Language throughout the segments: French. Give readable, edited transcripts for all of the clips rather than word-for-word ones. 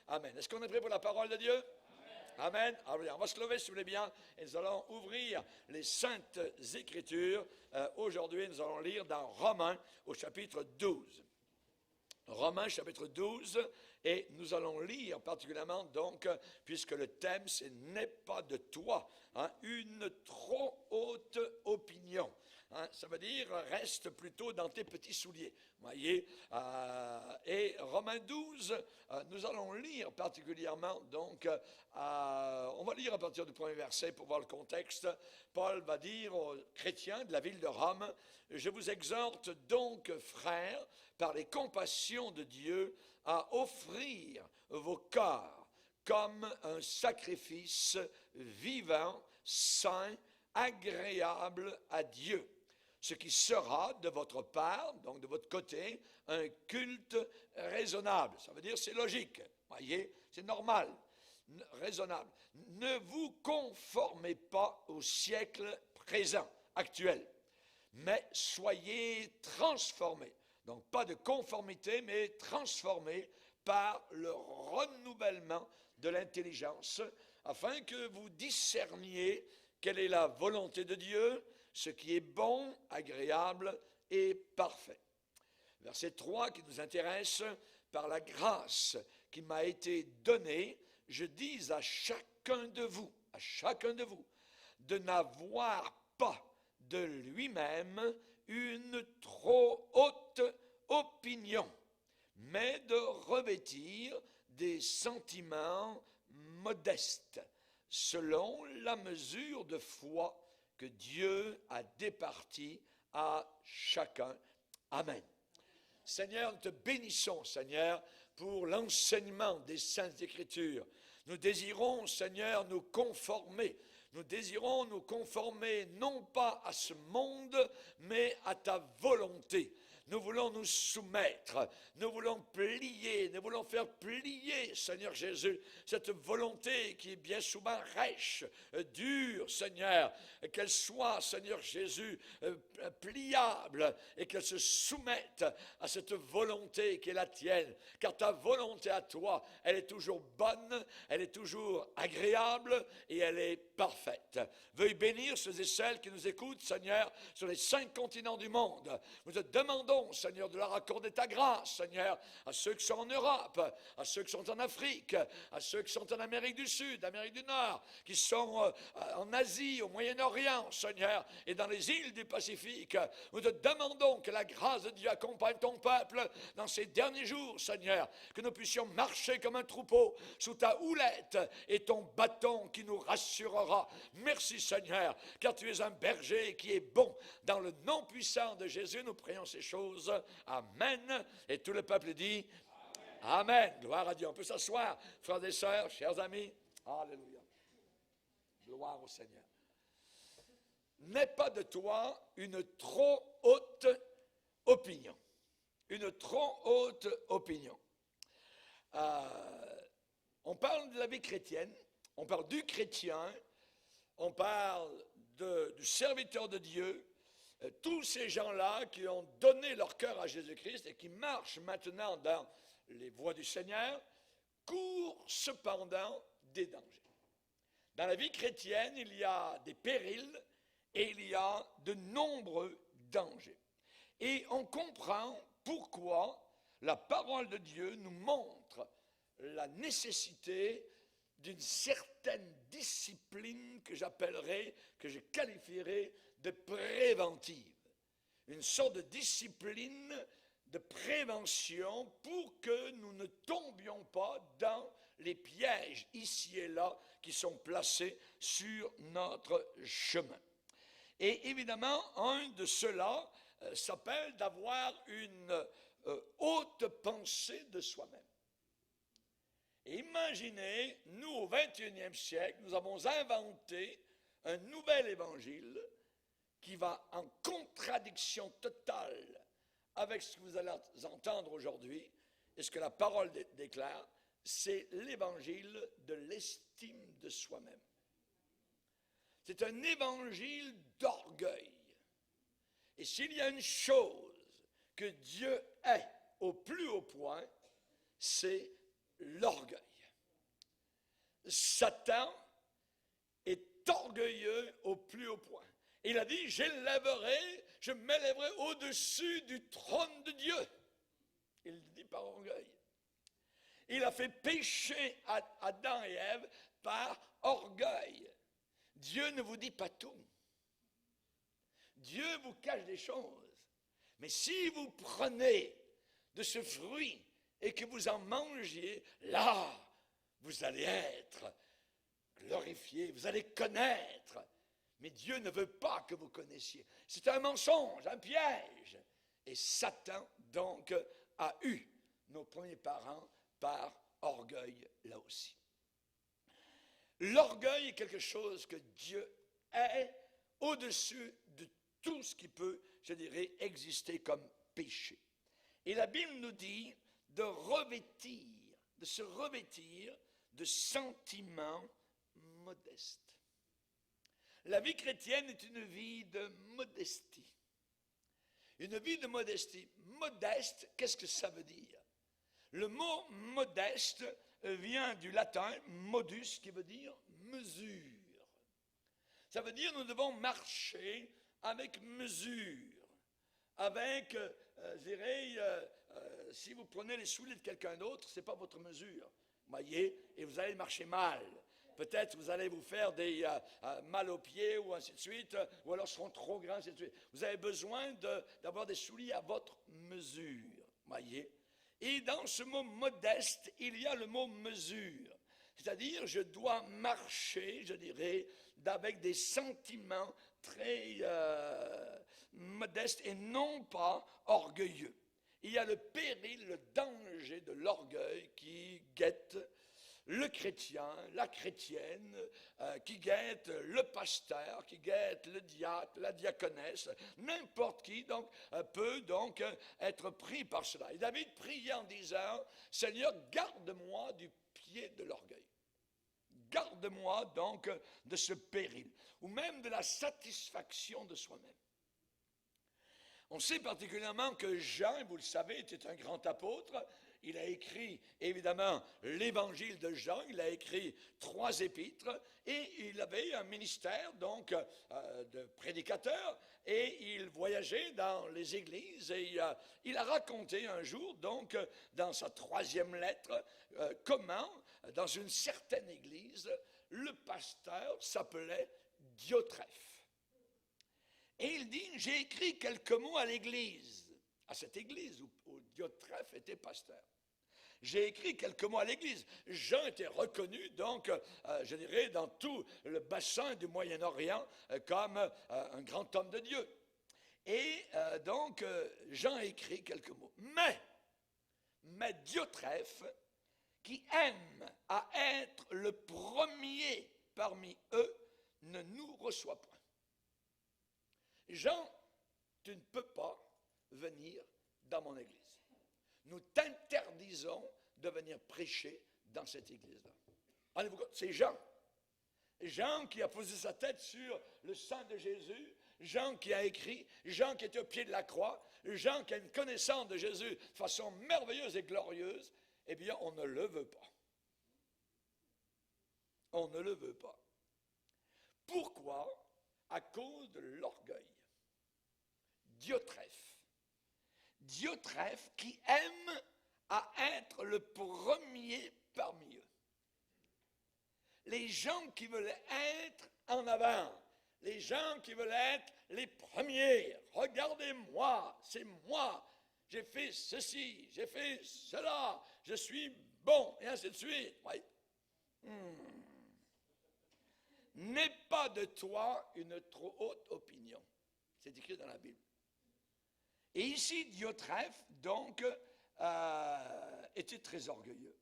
Amen. Est-ce qu'on est prêt pour la parole de Dieu? Amen. Alors, on va se lever si vous voulez bien et nous allons ouvrir les Saintes Écritures. Aujourd'hui, nous allons lire dans Romains au chapitre 12. Romains chapitre 12, et nous allons lire particulièrement donc, puisque le thème c'est « N'aie pas de toi une trop haute opinion ». Ça veut dire reste plutôt dans tes petits souliers. Voyez, et Romains 12, nous allons lire particulièrement donc, on va lire à partir du premier verset pour voir le contexte. Paul va dire aux chrétiens de la ville de Rome: je vous exhorte donc, frères, par les compassions de Dieu, à offrir vos corps comme un sacrifice vivant, saint, agréable à Dieu, ce qui sera de votre part, donc de votre côté, un culte raisonnable. Ça veut dire c'est logique, voyez, c'est normal, raisonnable. Ne vous conformez pas au siècle présent, actuel, mais soyez transformés. Donc pas de conformité, mais transformés par le renouvellement de l'intelligence, afin que vous discerniez quelle est la volonté de Dieu, ce qui est bon, agréable et parfait. Verset 3 qui nous intéresse: par la grâce qui m'a été donnée, je dis à chacun de vous, de n'avoir pas de lui-même une trop haute opinion, mais de revêtir des sentiments modestes, selon la mesure de foi que Dieu a départie à chacun. Amen. Seigneur, nous te bénissons, Seigneur, pour l'enseignement des Saintes Écritures. Nous désirons, Seigneur, nous conformer. Nous désirons nous conformer non pas à ce monde, mais à ta volonté. Nous voulons nous soumettre, nous voulons plier, nous voulons faire plier, Seigneur Jésus, cette volonté qui est bien souvent rêche, dure, Seigneur, qu'elle soit, Seigneur Jésus, pliable et qu'elle se soumette à cette volonté qui est la tienne, car ta volonté à toi, elle est toujours bonne, elle est toujours agréable et elle est parfaite. Veuille bénir ceux et celles qui nous écoutent, Seigneur, sur les 5 continents du monde. Nous te demandons, Seigneur, de leur accorder ta grâce, Seigneur, à ceux qui sont en Europe, à ceux qui sont en Afrique, à ceux qui sont en Amérique du Sud, Amérique du Nord, qui sont en Asie, au Moyen-Orient, Seigneur, et dans les îles du Pacifique. Nous te demandons que la grâce de Dieu accompagne ton peuple dans ces derniers jours, Seigneur, que nous puissions marcher comme un troupeau sous ta houlette et ton bâton qui nous rassurera. Merci, Seigneur, car tu es un berger qui est bon. Dans le nom puissant de Jésus, nous prions ces choses. Amen. Et tout le peuple dit Amen. Gloire à Dieu. On peut s'asseoir, frères et sœurs, chers amis. Alléluia. Gloire au Seigneur. N'aie pas de toi une trop haute opinion. Une trop haute opinion. On parle de la vie chrétienne, on parle du chrétien, on parle du serviteur de Dieu. Tous ces gens-là qui ont donné leur cœur à Jésus-Christ et qui marchent maintenant dans les voies du Seigneur, courent cependant des dangers. Dans la vie chrétienne, il y a des périls et il y a de nombreux dangers. Et on comprend pourquoi la parole de Dieu nous montre la nécessité d'une certaine discipline que j'appellerais, que je qualifierais de préventive. Une sorte de discipline de prévention pour que nous ne tombions pas dans les pièges ici et là qui sont placés sur notre chemin. Et évidemment, un de ceux-là s'appelle d'avoir une haute pensée de soi-même. Et imaginez, nous au 21e siècle, nous avons inventé un nouvel évangile qui va en contradiction totale avec ce que vous allez entendre aujourd'hui et ce que la parole déclare, c'est l'évangile de l'estime de soi-même. C'est un évangile d'orgueil. Et s'il y a une chose que Dieu hait au plus haut point, c'est l'orgueil. Satan est orgueilleux au plus haut point. Il a dit, je m'élèverai au-dessus du trône de Dieu. Il le dit par orgueil. Il a fait pécher Adam et Ève par orgueil. Dieu ne vous dit pas tout. Dieu vous cache des choses. Mais si vous prenez de ce fruit et que vous en mangiez, là, vous allez être glorifié, vous allez connaître. Mais Dieu ne veut pas que vous connaissiez. C'est un mensonge, un piège. Et Satan, donc, a eu nos premiers parents par orgueil, là aussi. L'orgueil est quelque chose que Dieu est au-dessus de tout ce qui peut, je dirais, exister comme péché. Et la Bible nous dit de se revêtir de sentiments modestes. La vie chrétienne est une vie de modestie. Une vie de modestie. Modeste, qu'est-ce que ça veut dire? Le mot modeste vient du latin modus, qui veut dire mesure. Ça veut dire nous devons marcher avec mesure. Avec, je dirais, si vous prenez les souliers de quelqu'un d'autre, ce n'est pas votre mesure. Voyez, et vous allez marcher mal. Peut-être vous allez vous faire des mal aux pieds ou ainsi de suite, ou alors seront trop grands, ainsi de suite. Vous avez besoin d'avoir des souliers à votre mesure, voyez. Et dans ce mot modeste, il y a le mot mesure. C'est-à-dire, je dois marcher, je dirais, avec des sentiments très modestes et non pas orgueilleux. Il y a le péril, le danger de l'orgueil qui guette le chrétien, la chrétienne, qui guette le pasteur, qui guette le diacre, la diaconesse, n'importe qui donc peut donc être pris par cela. Et David priait en disant, Seigneur, garde-moi du pied de l'orgueil. Garde-moi donc de ce péril, ou même de la satisfaction de soi-même. On sait particulièrement que Jean, vous le savez, était un grand apôtre. Il a écrit, évidemment, l'évangile de Jean, il a écrit 3 épîtres, et il avait un ministère, donc, de prédicateur, et il voyageait dans les églises, et il a raconté un jour, donc, dans sa 3e lettre, comment, dans une certaine église, le pasteur s'appelait Diotrephe. Et il dit, j'ai écrit quelques mots à l'église, à cette église où Diotrephe était pasteur. J'ai écrit quelques mots à l'église. Jean était reconnu, donc, je dirais, dans tout le bassin du Moyen-Orient, comme un grand homme de Dieu. Et donc, Jean a écrit quelques mots. Mais Diotrephe, qui aime à être le premier parmi eux, ne nous reçoit point. Jean, tu ne peux pas venir dans mon église. Nous t'interdisons de venir prêcher dans cette église-là. Rendez-vous compte, c'est Jean. Jean qui a posé sa tête sur le sang de Jésus, Jean qui a écrit, Jean qui était au pied de la croix, Jean qui a une connaissance de Jésus de façon merveilleuse et glorieuse, eh bien, on ne le veut pas. On ne le veut pas. Pourquoi? À cause de l'orgueil. Diotrephe qui aime à être le premier parmi eux. Les gens qui veulent être en avant, les gens qui veulent être les premiers, regardez-moi, c'est moi, j'ai fait ceci, j'ai fait cela, je suis bon, et ainsi de suite. Oui. N'aie pas de toi une trop haute opinion. C'est écrit dans la Bible. Et ici, Diotrephe, donc, était très orgueilleux.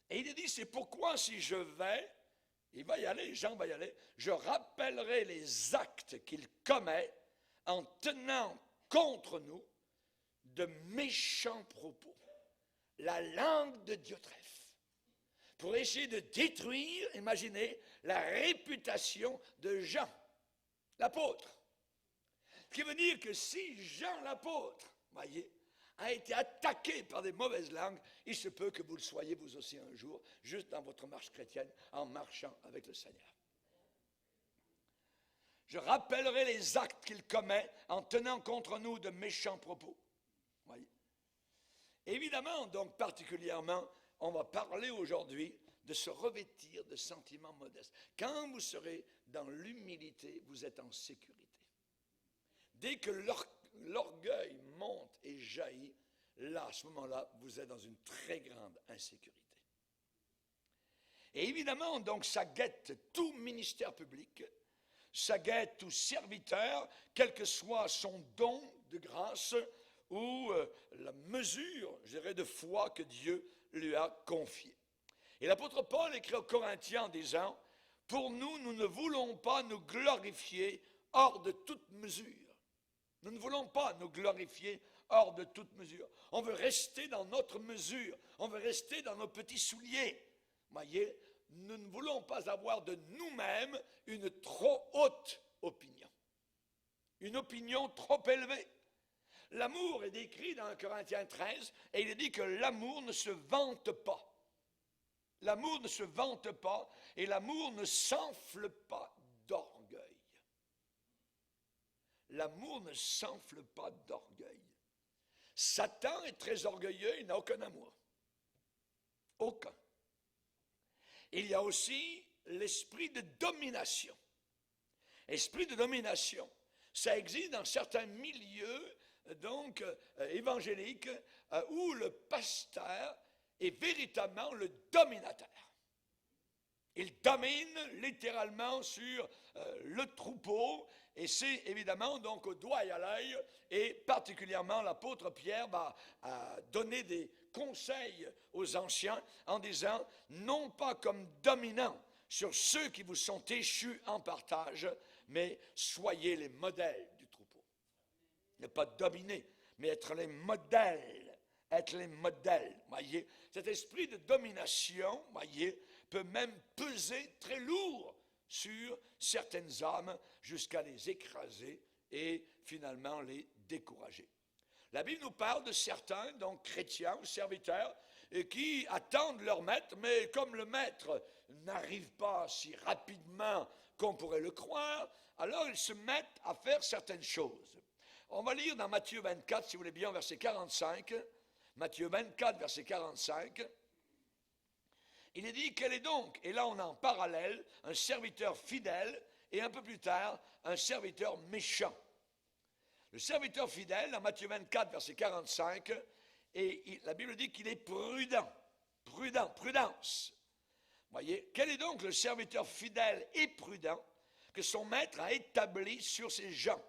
Et il a dit, c'est pourquoi si je vais, il va y aller, Jean va y aller, je rappellerai les actes qu'il commet en tenant contre nous de méchants propos. La langue de Diotrephe. Pour essayer de détruire, imaginez, la réputation de Jean, l'apôtre. Ce qui veut dire que si Jean l'apôtre, voyez, a été attaqué par des mauvaises langues, il se peut que vous le soyez vous aussi un jour, juste dans votre marche chrétienne, en marchant avec le Seigneur. Je rappellerai les actes qu'il commet en tenant contre nous de méchants propos. Voyez. Évidemment, donc particulièrement, on va parler aujourd'hui de se revêtir de sentiments modestes. Quand vous serez dans l'humilité, vous êtes en sécurité. Dès que l'orgueil monte et jaillit, là, à ce moment-là, vous êtes dans une très grande insécurité. Et évidemment, donc, ça guette tout ministère public, ça guette tout serviteur, quel que soit son don de grâce ou la mesure, je dirais, de foi que Dieu lui a confiée. Et l'apôtre Paul écrit aux Corinthiens en disant, « Pour nous, nous ne voulons pas nous glorifier hors de toute mesure. » Nous ne voulons pas nous glorifier hors de toute mesure. On veut rester dans notre mesure. On veut rester dans nos petits souliers. Voyez, nous ne voulons pas avoir de nous-mêmes une trop haute opinion. Une opinion trop élevée. L'amour est décrit dans Corinthiens 13 et il est dit que l'amour ne se vante pas. L'amour ne se vante pas et l'amour ne s'enfle pas d'orgueil. L'amour ne s'enfle pas d'orgueil. Satan est très orgueilleux, il n'a aucun amour. Aucun. Il y a aussi l'esprit de domination. Esprit de domination, ça existe dans certains milieux donc évangéliques où le pasteur est véritablement le dominateur. Il domine littéralement sur le troupeau et c'est évidemment donc au doigt et à l'œil et particulièrement l'apôtre Pierre va donner des conseils aux anciens en disant non pas comme dominants sur ceux qui vous sont échus en partage, mais soyez les modèles du troupeau. Ne pas dominer, mais être les modèles. Être les modèles, voyez. Cet esprit de domination, voyez, peut même peser très lourd sur certaines âmes jusqu'à les écraser et finalement les décourager. La Bible nous parle de certains, donc chrétiens ou serviteurs, qui attendent leur maître, mais comme le maître n'arrive pas si rapidement qu'on pourrait le croire, alors ils se mettent à faire certaines choses. On va lire dans Matthieu 24, si vous voulez bien, verset 45. Matthieu 24, verset 45. Il est dit, quel est donc, et là on a en parallèle, un serviteur fidèle, et un peu plus tard, un serviteur méchant. Le serviteur fidèle, dans Matthieu 24, verset 45, et la Bible dit qu'il est prudent. Prudent, prudence. Voyez, quel est donc le serviteur fidèle et prudent que son maître a établi sur ses gens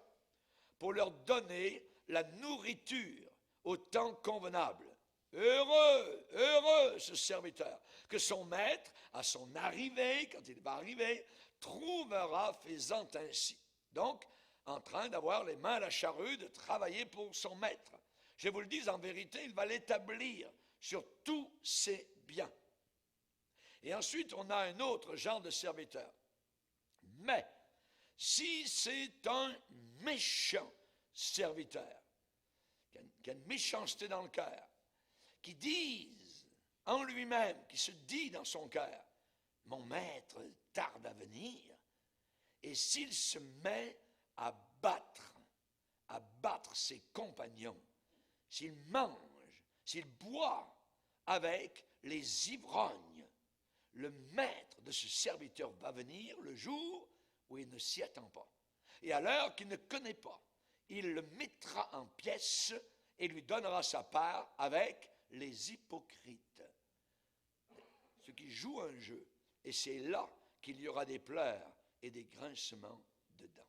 pour leur donner la nourriture au temps convenable? Heureux, heureux ce serviteur, que son maître, à son arrivée, quand il va arriver, trouvera faisant ainsi. Donc, en train d'avoir les mains à la charrue, de travailler pour son maître. Je vous le dis, en vérité, il va l'établir sur tous ses biens. Et ensuite, on a un autre genre de serviteur. Mais, si c'est un méchant serviteur, qui a une méchanceté dans le cœur, qui disent en lui-même, qui se dit dans son cœur, mon maître tarde à venir, et s'il se met à battre ses compagnons, s'il mange, s'il boit avec les ivrognes, le maître de ce serviteur va venir le jour où il ne s'y attend pas. Et à l'heure qu'il ne connaît pas, il le mettra en pièces et lui donnera sa part avec les hypocrites. Ceux qui jouent un jeu, et c'est là qu'il y aura des pleurs et des grincements de dents.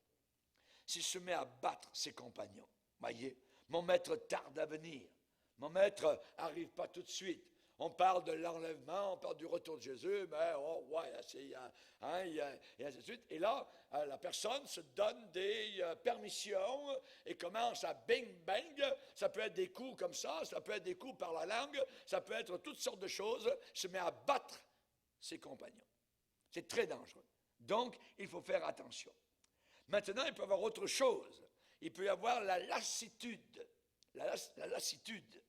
S'il se met à battre ses compagnons, voyez, mon maître tarde à venir, mon maître n'arrive pas tout de suite. On parle de l'enlèvement, on parle du retour de Jésus, mais oh ouais, et ainsi de suite. Et là, la personne se donne des permissions et commence à bing-bang. Ça peut être des coups comme ça peut être des coups par la langue, ça peut être toutes sortes de choses. Se met à battre ses compagnons. C'est très dangereux. Donc, il faut faire attention. Maintenant, il peut y avoir autre chose. Il peut y avoir la lassitude. La la lassitude.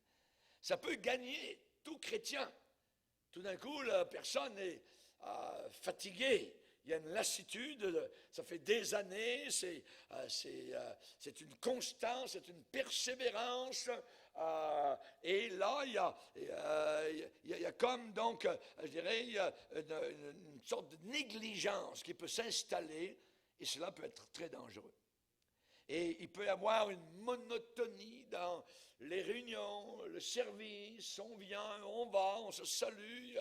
Ça peut gagner tout chrétien. Tout d'un coup, la personne est fatiguée. Il y a une lassitude, ça fait des années, c'est une constance, c'est une persévérance. Et là, il y a comme donc, je dirais, une sorte de négligence qui peut s'installer et cela peut être très dangereux. Et il peut y avoir une monotonie dans les réunions, le service, on vient, on va, on se salue.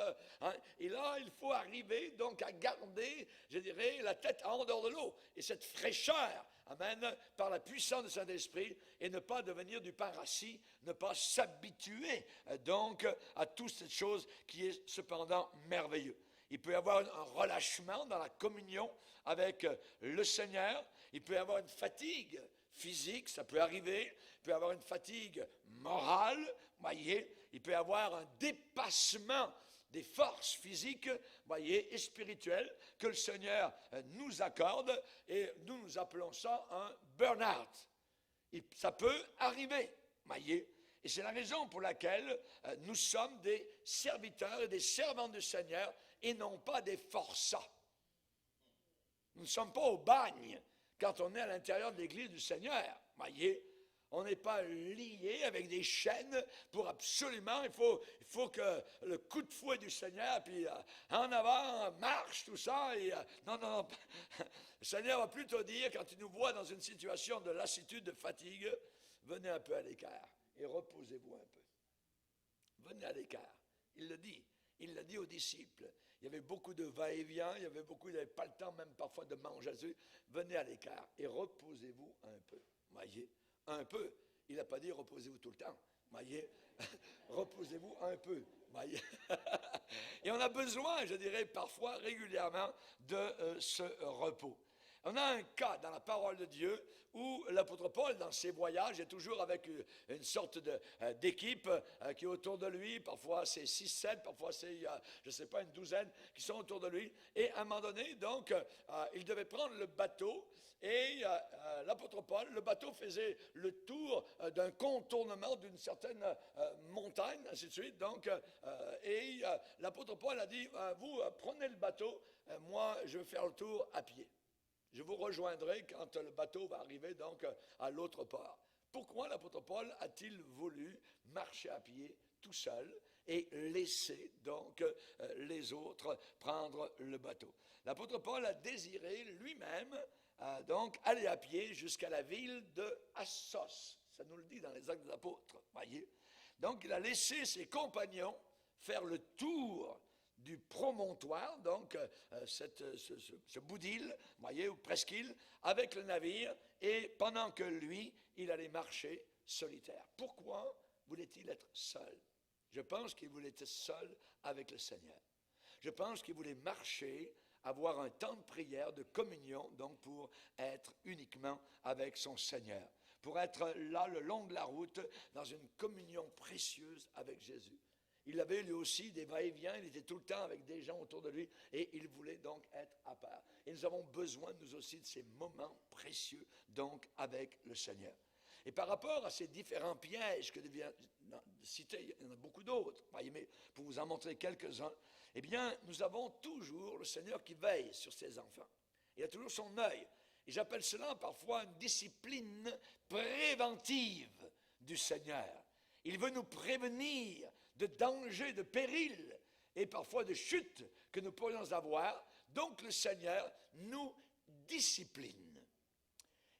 Et là, il faut arriver donc à garder, je dirais, la tête en dehors de l'eau. Et cette fraîcheur, amen, par la puissance du Saint-Esprit, et ne pas devenir du pain rassis, ne pas s'habituer donc à toute cette chose qui est cependant merveilleux. Il peut y avoir un relâchement dans la communion avec le Seigneur. Il peut y avoir une fatigue physique, ça peut arriver. Il peut y avoir une fatigue morale, voyez. Il peut y avoir un dépassement des forces physiques, voyez, et spirituelles que le Seigneur nous accorde. Et nous appelons ça un burn-out. Ça peut arriver, voyez. Et c'est la raison pour laquelle nous sommes des serviteurs et des servantes du Seigneur et non pas des forçats. Nous ne sommes pas au bagne quand on est à l'intérieur de l'Église du Seigneur. Voyez, on n'est pas lié avec des chaînes pour absolument, il faut que le coup de fouet du Seigneur, puis en avant, marche, tout ça. Et, non. Le Seigneur va plutôt dire, quand il nous voit dans une situation de lassitude, de fatigue, venez un peu à l'écart et reposez-vous un peu. Venez à l'écart. Il le dit. Il l'a dit aux disciples. Il y avait beaucoup de va-et-vient, il n'avait pas le temps même parfois de manger. Venez à l'écart et reposez-vous un peu. Voyez, un peu. Il n'a pas dit reposez-vous tout le temps. Voyez, reposez-vous un peu. Voyez. Et on a besoin, je dirais, parfois régulièrement de ce repos. On a un cas dans la parole de Dieu où l'apôtre Paul, dans ses voyages, est toujours avec une sorte d'équipe qui est autour de lui. Parfois, c'est 6, 7, parfois, c'est, je ne sais pas, une douzaine qui sont autour de lui. Et à un moment donné, donc, il devait prendre le bateau. Et l'apôtre Paul, le bateau faisait le tour d'un contournement d'une certaine montagne, ainsi de suite. Donc, l'apôtre Paul a dit, vous prenez le bateau, moi je vais faire le tour à pied. Je vous rejoindrai quand le bateau va arriver donc à l'autre port. Pourquoi l'apôtre Paul a-t-il voulu marcher à pied tout seul et laisser donc les autres prendre le bateau? L'apôtre Paul a désiré lui-même donc aller à pied jusqu'à la ville de Assos. Ça nous le dit dans les Actes des Apôtres, voyez. Donc il a laissé ses compagnons faire le tour du promontoire, donc ce bout d'île, voyez, ou presqu'île, avec le navire, et pendant que lui, il allait marcher solitaire. Pourquoi voulait-il être seul? Je pense qu'il voulait être seul avec le Seigneur. Je pense qu'il voulait marcher, avoir un temps de prière, de communion, donc pour être uniquement avec son Seigneur, pour être là le long de la route, dans une communion précieuse avec Jésus. Il avait lui aussi des va-et-vient, il était tout le temps avec des gens autour de lui et il voulait donc être à part. Et nous avons besoin, nous aussi, de ces moments précieux, donc, avec le Seigneur. Et par rapport à ces différents pièges que je viens de citer, il y en a beaucoup d'autres, mais pour vous en montrer quelques-uns, eh bien, nous avons toujours le Seigneur qui veille sur ses enfants. Il a toujours son œil. Et j'appelle cela parfois une discipline préventive du Seigneur. Il veut nous prévenir de dangers, de périls et parfois de chutes que nous pourrions avoir. Donc le Seigneur nous discipline.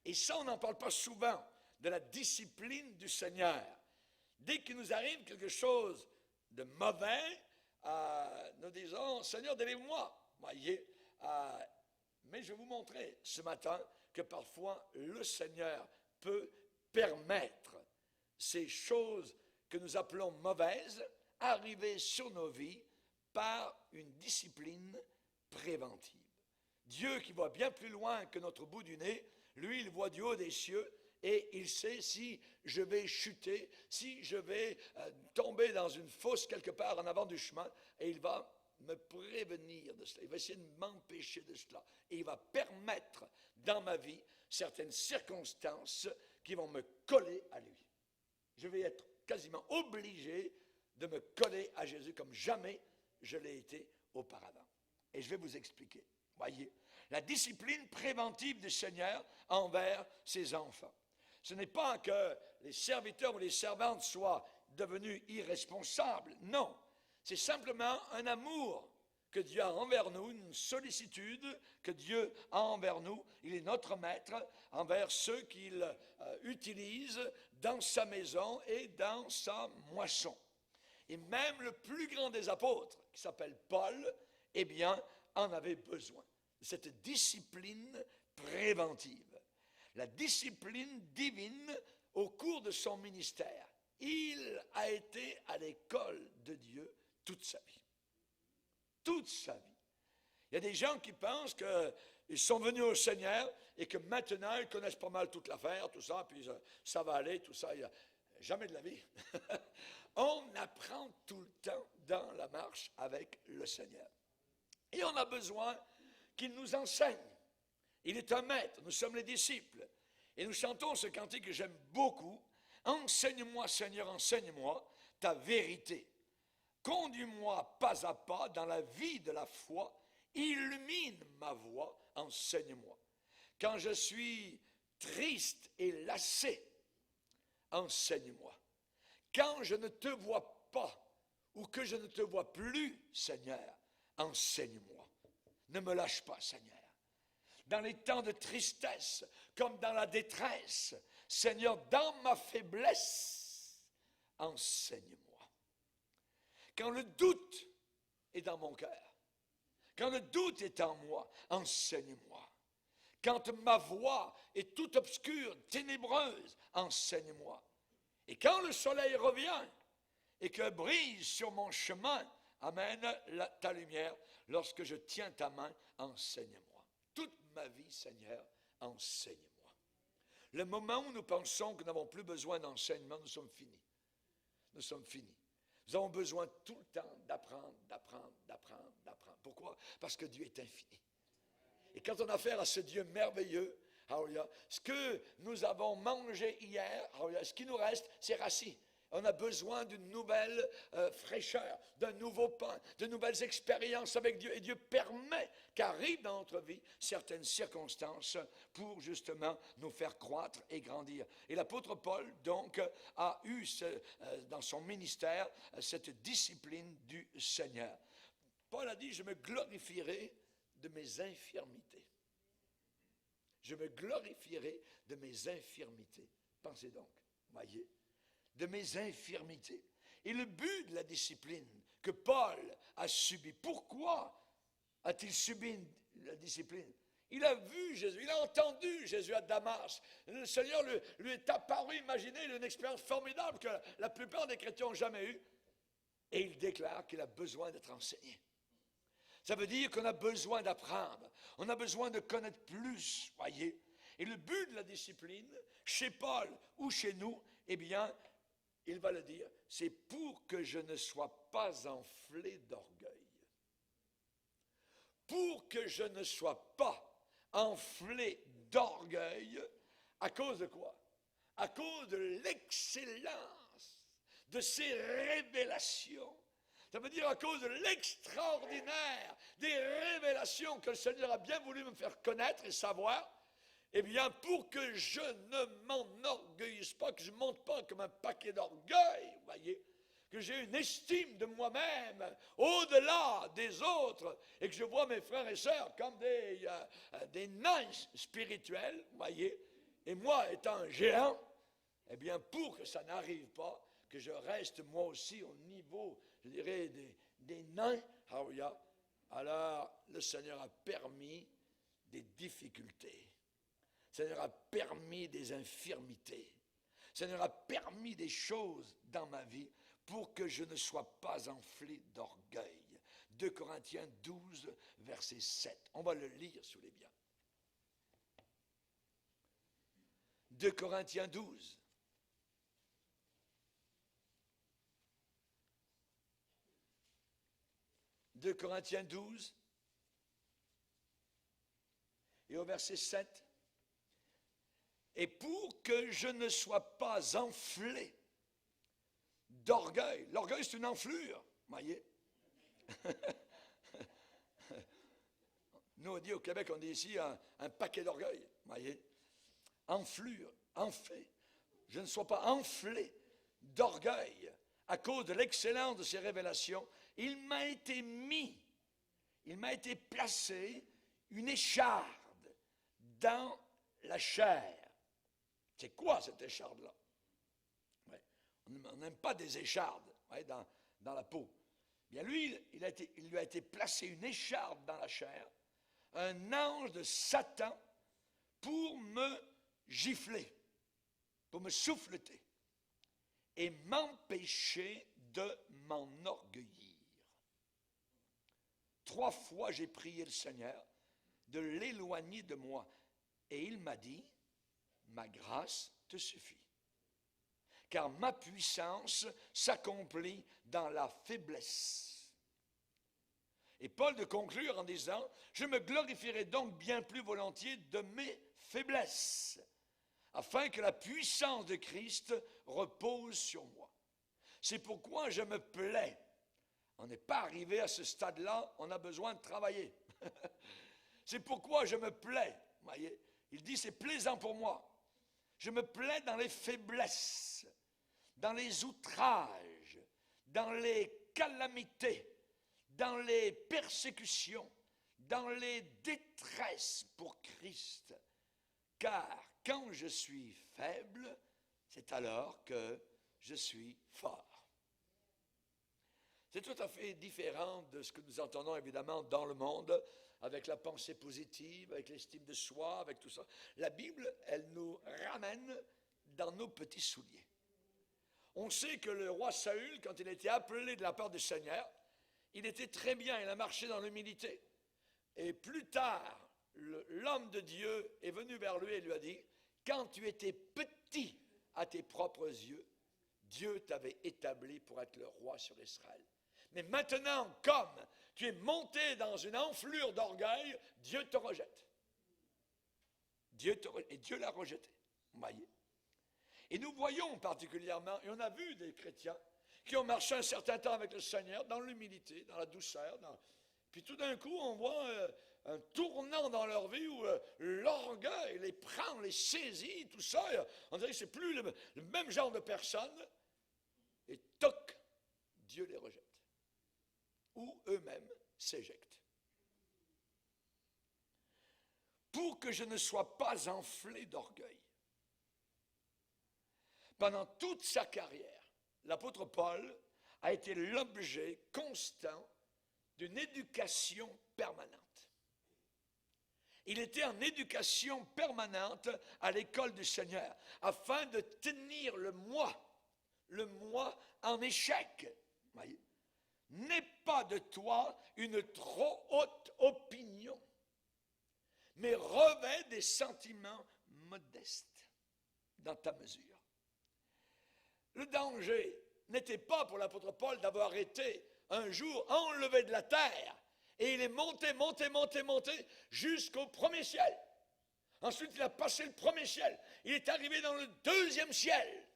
Et ça, on n'en parle pas souvent, de la discipline du Seigneur. Dès qu'il nous arrive quelque chose de mauvais, nous disons, Seigneur, délivre-moi. Voyez, mais je vais vous montrer ce matin que parfois le Seigneur peut permettre ces choses que nous appelons mauvaises arriver sur nos vies par une discipline préventive. Dieu qui voit bien plus loin que notre bout du nez, lui, il voit du haut des cieux et il sait si je vais chuter, si je vais tomber dans une fosse quelque part en avant du chemin, et il va me prévenir de cela. Il va essayer de m'empêcher de cela. Et il va permettre dans ma vie certaines circonstances qui vont me coller à lui. je vais être quasiment obligé de me coller à Jésus comme jamais je l'ai été auparavant. Et je vais vous expliquer. Voyez, la discipline préventive du Seigneur envers ses enfants. Ce n'est pas que les serviteurs ou les servantes soient devenus irresponsables. Non, c'est simplement un amour que Dieu a envers nous, une sollicitude que Dieu a envers nous. Il est notre maître envers ceux qu'il utilise dans sa maison et dans sa moisson. Et même le plus grand des apôtres, qui s'appelle Paul, eh bien, en avait besoin. Cette discipline préventive. La discipline divine au cours de son ministère. Il a été à l'école de Dieu toute sa vie. Toute sa vie. Il y a des gens qui pensent qu'ils sont venus au Seigneur et que maintenant ils connaissent pas mal toute l'affaire, tout ça, puis ça va aller, tout ça. Il n'y a jamais de la vie. On apprend tout le temps dans la marche avec le Seigneur. Et on a besoin qu'il nous enseigne. Il est un maître, nous sommes les disciples. Et nous chantons ce cantique que j'aime beaucoup. Enseigne-moi, Seigneur, enseigne-moi ta vérité. Conduis-moi pas à pas dans la vie de la foi. Illumine ma voie, enseigne-moi. Quand je suis triste et lassé, enseigne-moi. Quand je ne te vois pas ou que je ne te vois plus, Seigneur, enseigne-moi. Ne me lâche pas, Seigneur. Dans les temps de tristesse, comme dans la détresse, Seigneur, dans ma faiblesse, enseigne-moi. Quand le doute est dans mon cœur, quand le doute est en moi, enseigne-moi. Quand ma voie est toute obscure, ténébreuse, enseigne-moi. Et quand le soleil revient et que brise sur mon chemin, amène ta lumière, lorsque je tiens ta main, enseigne-moi. Toute ma vie, Seigneur, enseigne-moi. Le moment où nous pensons que nous n'avons plus besoin d'enseignement, nous sommes finis. Nous sommes finis. Nous avons besoin tout le temps d'apprendre, d'apprendre, d'apprendre, d'apprendre. Pourquoi? Parce que Dieu est infini. Et quand on a affaire à ce Dieu merveilleux, ce que nous avons mangé hier, ce qui nous reste, c'est rassis. On a besoin d'une nouvelle fraîcheur, d'un nouveau pain, de nouvelles expériences avec Dieu. Et Dieu permet qu'arrivent dans notre vie certaines circonstances pour justement nous faire croître et grandir. Et l'apôtre Paul, donc, a eu dans son ministère cette discipline du Seigneur. Paul a dit, je me glorifierai de mes infirmités. Je me glorifierai de mes infirmités. Pensez donc, voyez, de mes infirmités. Et le but de la discipline que Paul a subi, pourquoi a-t-il subi la discipline? Il a vu Jésus, il a entendu Jésus à Damas. Le Seigneur lui est apparu, imaginez, une expérience formidable que la plupart des chrétiens n'ont jamais eue. Et il déclare qu'il a besoin d'être enseigné. Ça veut dire qu'on a besoin d'apprendre. On a besoin de connaître plus, voyez. Et le but de la discipline, chez Paul ou chez nous, eh bien, il va le dire, c'est pour que je ne sois pas enflé d'orgueil. Pour que je ne sois pas enflé d'orgueil, à cause de quoi? À cause de l'excellence de ces révélations. Ça veut dire à cause de l'extraordinaire des révélations que le Seigneur a bien voulu me faire connaître et savoir, eh bien, pour que je ne m'enorgueillisse pas, que je ne monte pas comme un paquet d'orgueil, vous voyez, que j'ai une estime de moi-même au-delà des autres et que je vois mes frères et sœurs comme des nains spirituels, vous voyez, et moi étant un géant, eh bien, pour que ça n'arrive pas, que je reste moi aussi au niveau, je dirais, des nains, alors le Seigneur a permis des difficultés. Le Seigneur a permis des infirmités. Le Seigneur a permis des choses dans ma vie pour que je ne sois pas enflé d'orgueil. 2 Corinthiens 12, verset 7. On va le lire sous les biens. 2 Corinthiens 12. De Corinthiens 12 et au verset 7. Et pour que je ne sois pas enflé d'orgueil. L'orgueil, c'est une enflure, voyez. Nous, on dit au Québec, on dit ici un paquet d'orgueil, voyez. Enflure, enflé. Je ne sois pas enflé d'orgueil à cause de l'excellence de ces révélations. Il m'a été placé une écharde dans la chair. C'est quoi cette écharde-là? Ouais. On n'aime pas des échardes, ouais, dans la peau. Bien lui, il lui a été placé une écharde dans la chair, un ange de Satan pour me gifler, pour me souffleter et m'empêcher de m'enorgueillir. 3 fois j'ai prié le Seigneur de l'éloigner de moi. Et il m'a dit, ma grâce te suffit. Car ma puissance s'accomplit dans la faiblesse. Et Paul de conclure en disant, je me glorifierai donc bien plus volontiers de mes faiblesses, afin que la puissance de Christ repose sur moi. C'est pourquoi je me plais. On n'est pas arrivé à ce stade-là, on a besoin de travailler. C'est pourquoi je me plais. Voyez, il dit, c'est plaisant pour moi. Je me plais dans les faiblesses, dans les outrages, dans les calamités, dans les persécutions, dans les détresses pour Christ. Car quand je suis faible, c'est alors que je suis fort. C'est tout à fait différent de ce que nous entendons évidemment dans le monde, avec la pensée positive, avec l'estime de soi, avec tout ça. La Bible, elle nous ramène dans nos petits souliers. On sait que le roi Saül, quand il a été appelé de la part du Seigneur, il était très bien, il a marché dans l'humilité. Et plus tard, l'homme de Dieu est venu vers lui et lui a dit, quand tu étais petit à tes propres yeux, Dieu t'avait établi pour être le roi sur Israël. Mais maintenant, comme tu es monté dans une enflure d'orgueil, Dieu te rejette. Et Dieu l'a rejeté. Voyez. Et nous voyons particulièrement, et on a vu des chrétiens qui ont marché un certain temps avec le Seigneur dans l'humilité, dans la douceur. Puis tout d'un coup, on voit un tournant dans leur vie où l'orgueil les prend, les saisit, tout ça. On dirait que ce n'est plus le même genre de personne. Et toc, Dieu les rejette. Ou eux-mêmes s'éjectent. Pour que je ne sois pas enflé d'orgueil. Pendant toute sa carrière, l'apôtre Paul a été l'objet constant d'une éducation permanente. Il était en éducation permanente à l'école du Seigneur, afin de tenir le moi en échec. Voyez. N'aie pas de toi une trop haute opinion, mais revêt des sentiments modestes dans ta mesure. Le danger n'était pas pour l'apôtre Paul d'avoir été un jour enlevé de la terre et il est monté jusqu'au premier ciel. Ensuite, il a passé le premier ciel. Il est arrivé dans le deuxième ciel.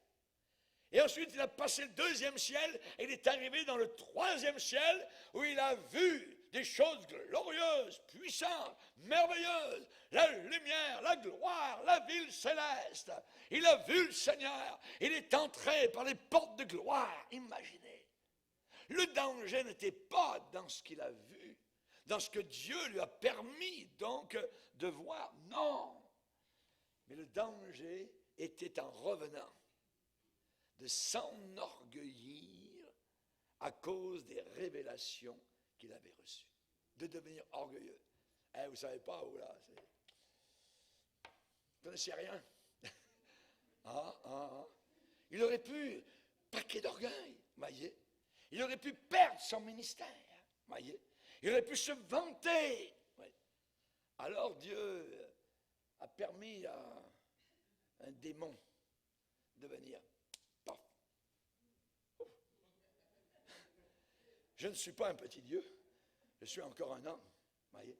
Et ensuite, il a passé le deuxième ciel et il est arrivé dans le troisième ciel où il a vu des choses glorieuses, puissantes, merveilleuses, la lumière, la gloire, la ville céleste. Il a vu le Seigneur. Il est entré par les portes de gloire. Imaginez. Le danger n'était pas dans ce qu'il a vu, dans ce que Dieu lui a permis donc de voir. Non. Mais le danger était en revenant de s'enorgueillir à cause des révélations qu'il avait reçues, de devenir orgueilleux. Vous ne savez pas où là, vous ne connaissez rien. Il aurait pu, paquet d'orgueil, voyez. Il aurait pu perdre son ministère, voyez. Il aurait pu se vanter. Voyez. Alors Dieu a permis à un démon de venir. Je ne suis pas un petit Dieu, je suis encore un homme, voyez.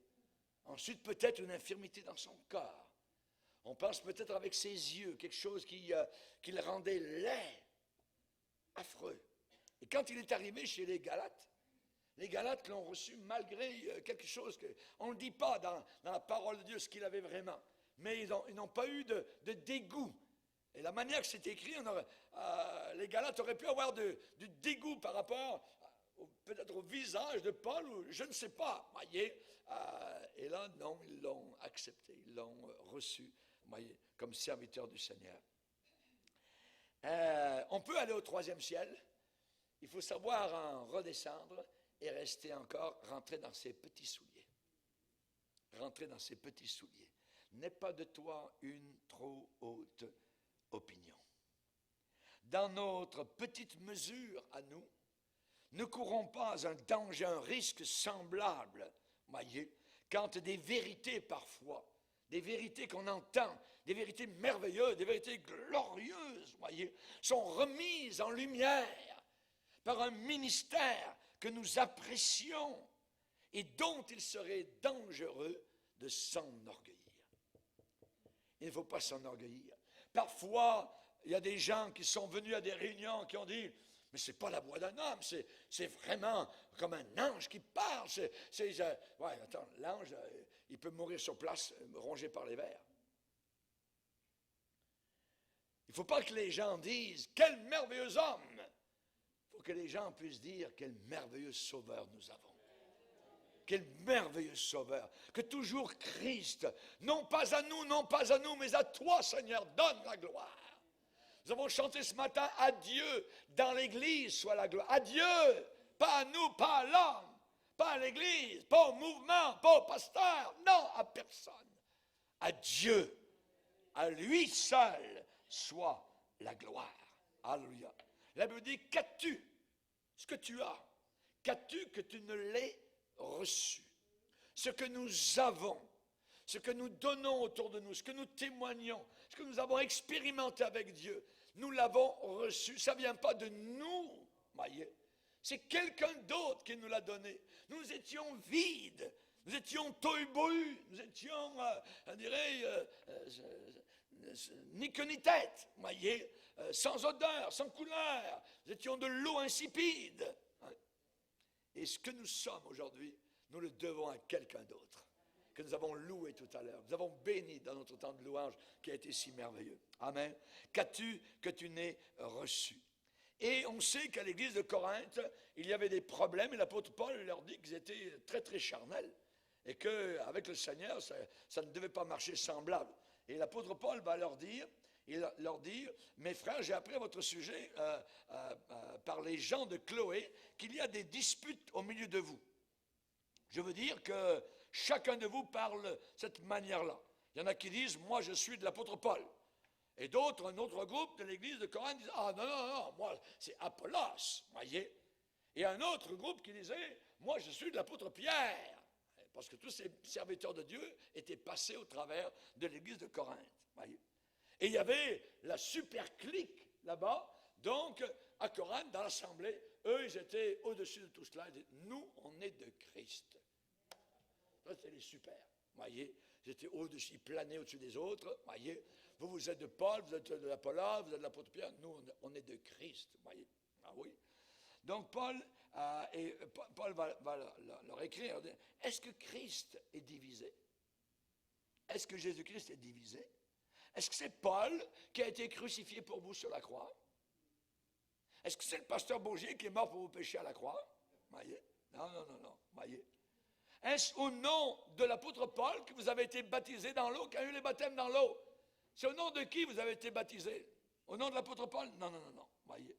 Ensuite, peut-être une infirmité dans son corps. On pense peut-être avec ses yeux, quelque chose qui le rendait laid, affreux. quand il est arrivé chez les Galates l'ont reçu malgré quelque chose qu'on ne dit pas dans la parole de Dieu ce qu'il avait vraiment. Mais ils n'ont pas eu de dégoût. Et la manière que c'est écrit, les Galates auraient pu avoir du dégoût par rapport peut-être au visage de Paul, ou je ne sais pas, voyez. Et là, non, ils l'ont accepté, ils l'ont reçu, voyez, comme serviteur du Seigneur. On peut aller au 3e ciel. Il faut savoir en redescendre et rester encore, rentrer dans ses petits souliers. Rentrer dans ses petits souliers. N'aie pas de toi une trop haute opinion. Dans notre petite mesure à nous, ne courons pas un danger, un risque semblable, voyez, quand des vérités parfois, des vérités qu'on entend, des vérités merveilleuses, des vérités glorieuses, voyez, sont remises en lumière par un ministère que nous apprécions et dont il serait dangereux de s'enorgueillir. Il ne faut pas s'enorgueillir. Parfois, il y a des gens qui sont venus à des réunions qui ont dit « Mais ce n'est pas la voix d'un homme, c'est vraiment comme un ange qui parle. » Ouais, attends, l'ange, il peut mourir sur place, rongé par les vers. Il ne faut pas que les gens disent « Quel merveilleux homme !» Il faut que les gens puissent dire « Quel merveilleux sauveur nous avons !» Quel merveilleux sauveur, que toujours Christ, non pas à nous, mais à toi, Seigneur, donne la gloire. Nous avons chanté ce matin, à Dieu, dans l'Église soit la gloire. À Dieu, pas à nous, pas à l'homme, pas à l'Église, pas au mouvement, pas au pasteur, non, à personne. À Dieu, à lui seul, soit la gloire. Alléluia. La Bible dit, qu'as-tu, ce que tu as, qu'as-tu que tu ne l'aies reçu, ce que nous avons, ce que nous donnons autour de nous, ce que nous témoignons, ce que nous avons expérimenté avec Dieu, nous l'avons reçu. Ça ne vient pas de nous, voyez. C'est quelqu'un d'autre qui nous l'a donné. Nous étions vides, nous étions tohu-bohu, nous étions, on dirait, ni queue ni tête, voyez, sans odeur, sans couleur. Nous étions de l'eau insipide. Et ce que nous sommes aujourd'hui, nous le devons à quelqu'un d'autre, que nous avons loué tout à l'heure. Nous avons béni dans notre temps de louange qui a été si merveilleux. Amen. Qu'as-tu que tu n'aies reçu? Et on sait qu'à l'église de Corinthe, il y avait des problèmes et l'apôtre Paul leur dit qu'ils étaient très très charnels et qu'avec le Seigneur, ça ne devait pas marcher semblable. Et l'apôtre Paul va leur dire, mes frères, j'ai appris à votre sujet par les gens de Chloé qu'il y a des disputes au milieu de vous. Je veux dire que chacun de vous parle de cette manière-là. Il y en a qui disent, moi je suis de l'apôtre Paul. Et d'autres, un autre groupe de l'église de Corinthe disent, ah non, moi c'est Apollos, voyez. Et un autre groupe qui disait, moi je suis de l'apôtre Pierre. Parce que tous ces serviteurs de Dieu étaient passés au travers de l'église de Corinthe, voyez. Et il y avait la super clique là-bas, donc à Corinthe, dans l'assemblée, eux, ils étaient au-dessus de tout cela. Ils disaient, nous, on est de Christ. Ça, c'était les super, voyez. Ils étaient au-dessus, ils planaient au-dessus des autres, voyez. Vous êtes de Paul, vous êtes de l'Apollos, vous êtes de l'apôtre Pierre. Nous, on est de Christ, voyez. Ah oui. Donc Paul va leur écrire, est-ce que Christ est divisé? Est-ce que Jésus-Christ est divisé? Est-ce que c'est Paul qui a été crucifié pour vous sur la croix? Est-ce que c'est le pasteur Bourgier qui est mort pour vos péchés à la croix? Voyez? Non, voyez. Est-ce au nom de l'apôtre Paul que vous avez été baptisé dans l'eau, qu'il y a eu les baptêmes dans l'eau? C'est au nom de qui vous avez été baptisé? Au nom de l'apôtre Paul? Non, voyez.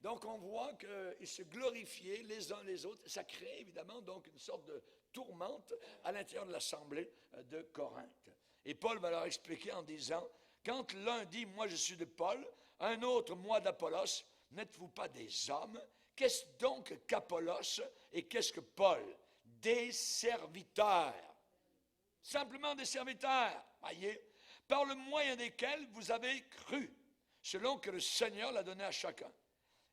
Donc on voit qu'ils se glorifiaient les uns les autres. Ça crée évidemment donc une sorte de tourmente à l'intérieur de l'assemblée de Corinthe. Et Paul va leur expliquer en disant, quand l'un dit, moi je suis de Paul, un autre, moi d'Apollos, n'êtes-vous pas des hommes? Qu'est-ce donc qu'Apollos et qu'est-ce que Paul? Des serviteurs. Simplement des serviteurs, voyez, par le moyen desquels vous avez cru, selon que le Seigneur l'a donné à chacun.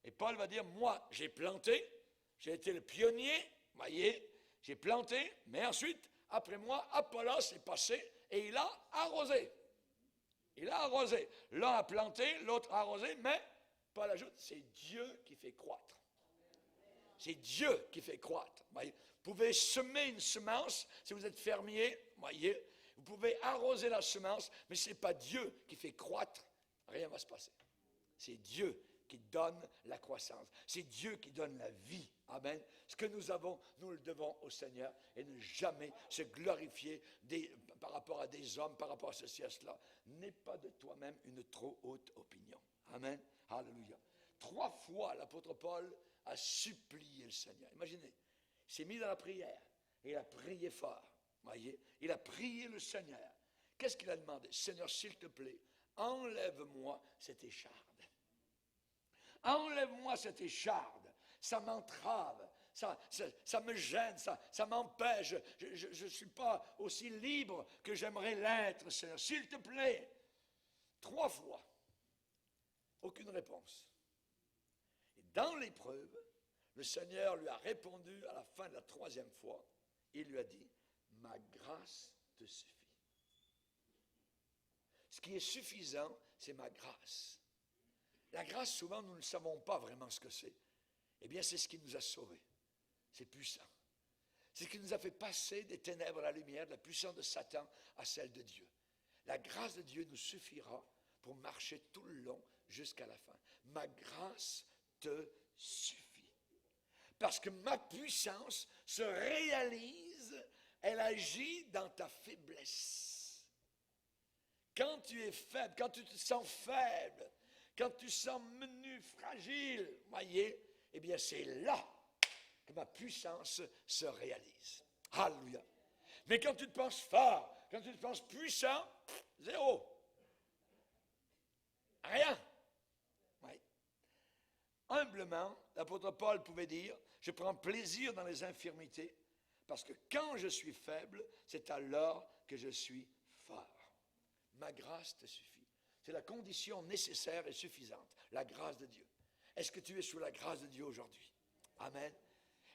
Et Paul va dire, moi j'ai planté, j'ai été le pionnier, voyez, j'ai planté, mais ensuite, après moi, Apollos est passé et il a arrosé. Il a arrosé. L'un a planté, l'autre a arrosé, mais Paul ajoute, c'est Dieu qui fait croître. C'est Dieu qui fait croître. Voyez. Vous pouvez semer une semence, si vous êtes fermier, voyez, vous pouvez arroser la semence, mais ce n'est pas Dieu qui fait croître, rien ne va se passer. C'est Dieu qui donne la croissance. C'est Dieu qui donne la vie. Amen. Ce que nous avons, nous le devons au Seigneur et ne jamais se glorifier par rapport à des hommes, par rapport à ceci, à cela. N'aie pas de toi-même une trop haute opinion. Amen. Alléluia. 3 fois, l'apôtre Paul a supplié le Seigneur. Imaginez, il s'est mis dans la prière et il a prié fort. Voyez, il a prié le Seigneur. Qu'est-ce qu'il a demandé? Seigneur, s'il te plaît, enlève-moi cette écharde. Enlève-moi cette écharde. Ça m'entrave. Ça me gêne, ça m'empêche. Je ne suis pas aussi libre que j'aimerais l'être, Seigneur. S'il te plaît. 3 fois. Aucune réponse. Et dans l'épreuve, le Seigneur lui a répondu à la fin de la 3e fois. Il lui a dit, ma grâce te suffit. Ce qui est suffisant, c'est ma grâce. La grâce, souvent, nous ne savons pas vraiment ce que c'est. Eh bien, c'est ce qui nous a sauvés. C'est puissant. C'est ce qui nous a fait passer des ténèbres à la lumière, de la puissance de Satan à celle de Dieu. La grâce de Dieu nous suffira pour marcher tout le long jusqu'à la fin. Ma grâce te suffit. Parce que ma puissance se réalise, elle agit dans ta faiblesse. Quand tu es faible, quand tu te sens faible, quand tu sens menu, fragile, voyez, eh bien c'est là que ma puissance se réalise. Alléluia. Mais quand tu te penses fort, quand tu te penses puissant, zéro. Rien. Oui. Humblement, l'apôtre Paul pouvait dire, je prends plaisir dans les infirmités, parce que quand je suis faible, c'est alors que je suis fort. Ma grâce te suffit. C'est la condition nécessaire et suffisante, la grâce de Dieu. Est-ce que tu es sous la grâce de Dieu aujourd'hui? Amen.